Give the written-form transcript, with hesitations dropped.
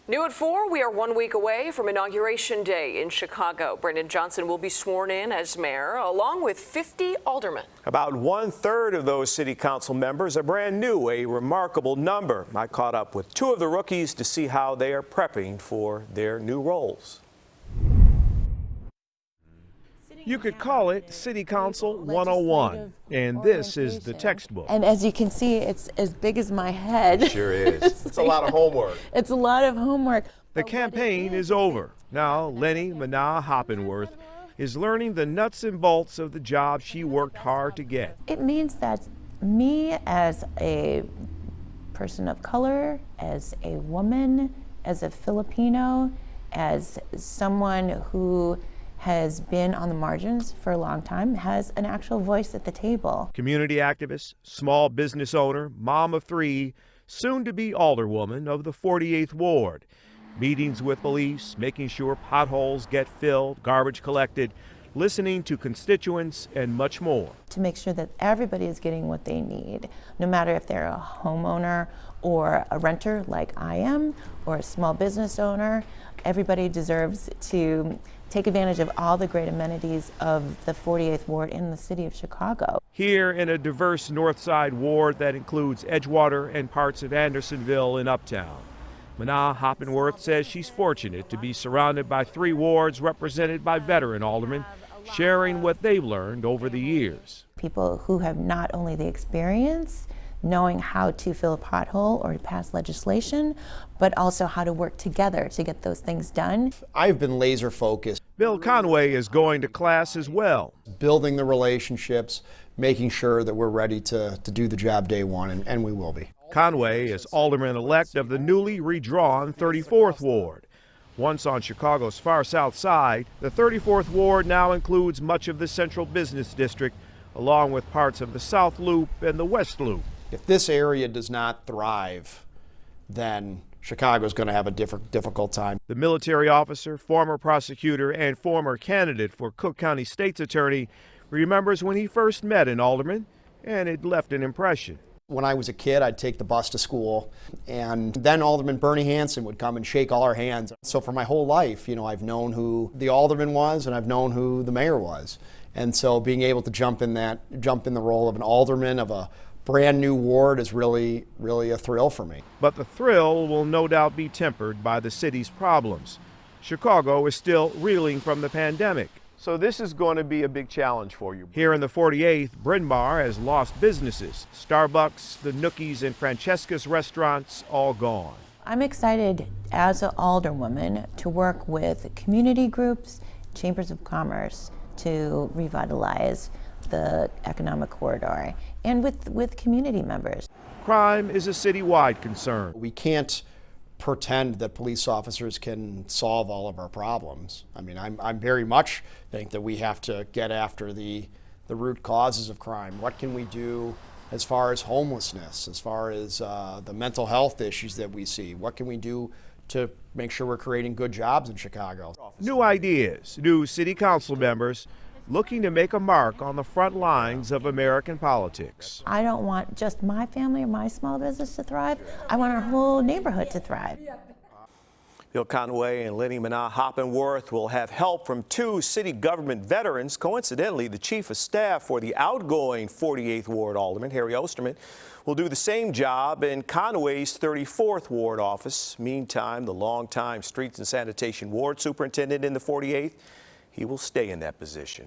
New at 4, we are 1 week away from Inauguration Day in Chicago. Brendan Johnson will be sworn in as mayor, along with 50 aldermen. About 1/3 of those city council members are brand new, a remarkable number. I caught up with 2 of the rookies to see how they are prepping for their new roles. You could call it City Council 101, and this is the textbook. And as you can see, it's as big as my head. It sure is. It's a lot of homework. It's a lot of homework. The campaign is over. Now, Leni Manaa-Hoppenworth is learning the nuts and bolts of the job she worked hard to get. It means that me as a person of color, as a woman, as a Filipino, as someone who has been on the margins for a long time, has an actual voice at the table. Community activist, small business owner, mom of 3, soon to be alderwoman of the 48th Ward. Meetings with police, making sure potholes get filled, garbage collected, listening to constituents, and much more. To make sure that everybody is getting what they need, no matter if they're a homeowner or a renter like I am, or a small business owner, everybody deserves to take advantage of all the great amenities of the 48th Ward in the city of Chicago. Here in a diverse North Side ward that includes Edgewater and parts of Andersonville in Uptown. Manaa-Hoppenworth says she's fortunate to be surrounded by 3 wards represented by veteran aldermen, sharing what they've learned over the years. People who have not only the experience knowing how to fill a pothole or pass legislation, but also how to work together to get those things done. I've been laser focused. Bill Conway is going to class as well. Building the relationships, making sure that we're ready to do the job day one, and we will be. Conway is alderman-elect of the newly redrawn 34th Ward. Once on Chicago's far south side, the 34th Ward now includes much of the central business district, along with parts of the South Loop and the West Loop. If this area does not thrive, then Chicago's going to have a difficult time. The military officer, former prosecutor, and former candidate for Cook County State's Attorney remembers when he first met an alderman, and it left an impression. When I was a kid, I'd take the bus to school, and then Alderman Bernie Hansen would come and shake all our hands. So for my whole life, I've known who the alderman was, and I've known who the mayor was. And so being able to jump in the role of an alderman of a brand new ward is really a thrill for me. But the thrill will no doubt be tempered by the city's problems. Chicago is still reeling from the pandemic. So this is going to be a big challenge for you. Here in the 48th, Bryn Mawr has lost businesses. Starbucks, the Nookies, and Francesca's restaurants all gone. I'm excited as an alderwoman to work with community groups, chambers of commerce to revitalize the economic corridor, and with community members. Crime is a citywide concern. We can't pretend that police officers can solve all of our problems. I mean, I'm very much think that we have to get after the root causes of crime. What can we do as far as homelessness, as far as the mental health issues that we see? What can we do to make sure we're creating good jobs in Chicago? New ideas, new city council members looking to make a mark on the front lines of American politics. I don't want just my family or my small business to thrive. I want our whole neighborhood to thrive. Bill Conway and Leni Manaa-Hoppenworth will have help from 2 city government veterans. Coincidentally, the chief of staff for the outgoing 48th Ward alderman, Harry Osterman, will do the same job in Conway's 34th Ward office. Meantime, the longtime streets and sanitation ward superintendent in the 48th, he will stay in that position.